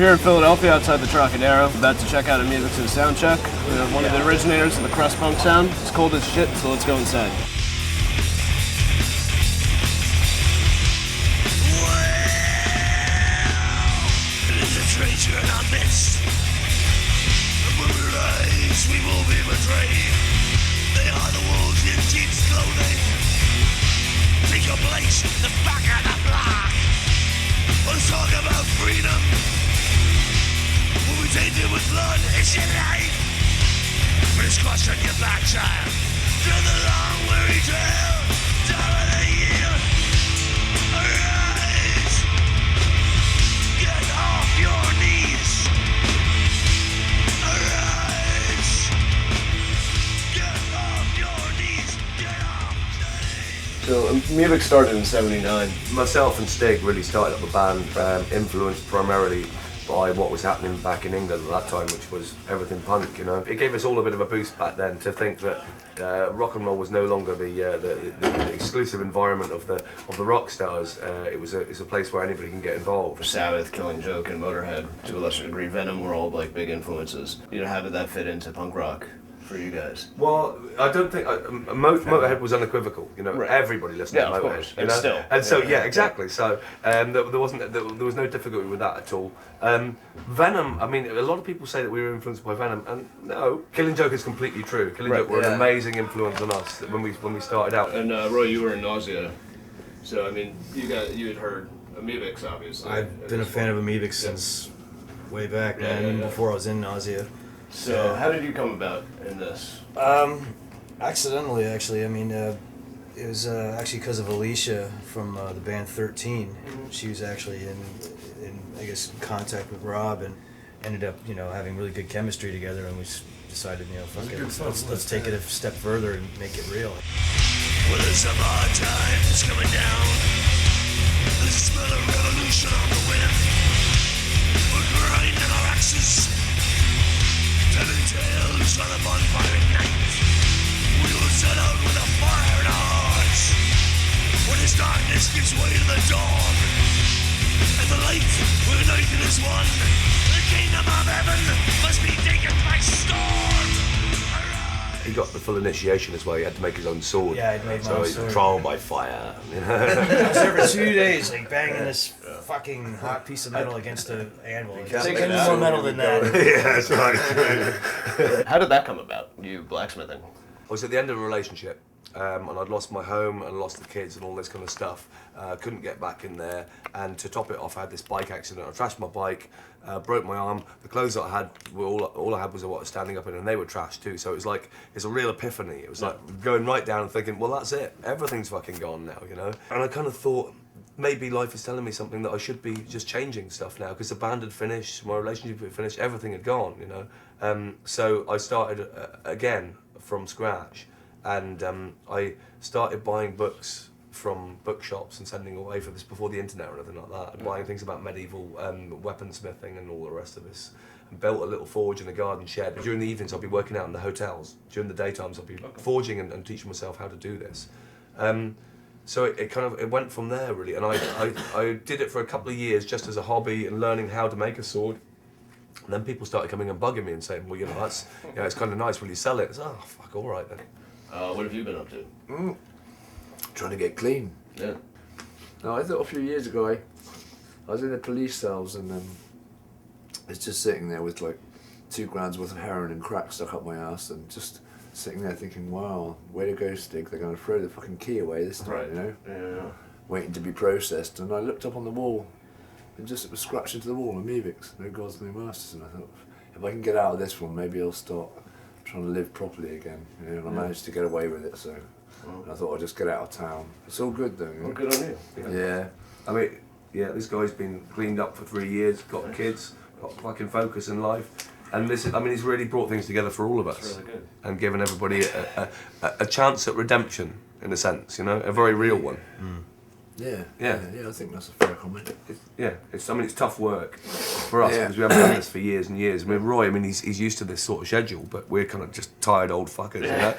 here in Philadelphia outside the Trocadero, about to check out Amebix's sound check. We're one of the originators of the crust-punk sound. It's cold as shit, so let's go inside. Treasure in our midst. The moon rise, we will be betrayed. They are the wolves in sheep's clothing. Take your place, the back of the block. Let's talk about freedom. When we tainted with blood, it's your life. But it's crushed on your back, child. Through the long weary trail, down of the year. Arise. Get off your knees. Arise. Get off your knees. Get off. So Amebix started in '79. Myself and Stig really started up a band, influenced primarily by what was happening back in England at that time, which was everything punk, you know. It gave us all a bit of a boost back then to think that rock and roll was no longer the exclusive environment of the rock stars. It's a place where anybody can get involved. Sabbath, Killing Joke, and Motorhead, to a lesser degree Venom, were all like big influences. You know, how did that fit into punk rock for you guys? Well, I don't think Motorhead was unequivocal. You know, Right. everybody listened to of Motorhead. course. You And know? still. And so exactly. So there was no difficulty with that at all. Venom. I mean, a lot of people say that we were influenced by Venom, and no, Killing Joke is completely true. Killing Joke were an amazing influence on us when we started out. And Roy, you were in Nausea, so I mean, you had heard Amebix, obviously. I've been a fan of Amebix since way back, man, even before I was in Nausea. So how did you come about in this? Accidentally, actually. I mean, it was actually because of Alicia from the band 13. She was actually in I guess contact with Rob and ended up having really good chemistry together, and we decided fuck it, let's take it a step further and make it real. Well, there's some hard times coming down. The smell of revolution on the wind. We're grinding our axes, telling tales on a bonfire at night. We will set out with a fire in our hearts. When this darkness gives way to the dawn, and the light we're united as one. The kingdom of heaven must be taken by storm. He got the full initiation as well. He had to make his own sword. Yeah, I'd made my so own he's sword. trial by fire. You know? I was there for 2 days, like banging this fucking hot piece of metal against the anvil. Take any more metal than that. Yeah, that's right. How did that come about, you blacksmithing? I was at the end of a relationship, and I'd lost my home and lost the kids and all this kind of stuff. Couldn't get back in there, and to top it off, I had this bike accident. I trashed my bike, broke my arm. The clothes that I had were all I had was what I was standing up in, and they were trashed too. So it was like it's a real epiphany. It was like going right down and thinking, well, that's it. Everything's fucking gone now, you know. And I kind of thought, maybe life is telling me something that I should be just changing stuff now, because the band had finished, my relationship had finished, everything had gone, you know. So I started again from scratch, and I started buying books from bookshops and sending away for this before the internet or anything like that, and buying things about medieval weaponsmithing and all the rest of this. And built a little forge in a garden shed. During the evenings I'd be working out in the hotels. During the daytimes I'd be forging and teaching myself how to do this. So it went from there really, and I did it for a couple of years just as a hobby and learning how to make a sword. And then people started coming and bugging me and saying, well, that's it's kind of nice. Will you sell it? I said, oh fuck, all right then. What have you been up to? Trying to get clean. Yeah. No, I thought a few years ago I was in the police cells and I was just sitting there with like 2 grams worth of heroin and crack stuck up my ass, and just sitting there thinking, wow, way to go, Stig, they're going to throw the fucking key away this time, you know? Yeah. Waiting to be processed. And I looked up on the wall and just it was scratched into the wall, Amebix, no gods, no masters, and I thought, if I can get out of this one, maybe I'll start trying to live properly again, you know, and I managed to get away with it, so and I thought I'd just get out of town. It's all good though, you know? Well, good on you. Yeah. I mean, this guy's been cleaned up for 3 years, got kids, got fucking focus in life. And he's really brought things together for all of us. That's really good. And given everybody a chance at redemption, in a sense, you know, a very real one. Yeah, I think that's a fair comment. It's tough work for us because we haven't done this for years and years. I mean, Roy, he's used to this sort of schedule, but we're kind of just tired old fuckers, you know.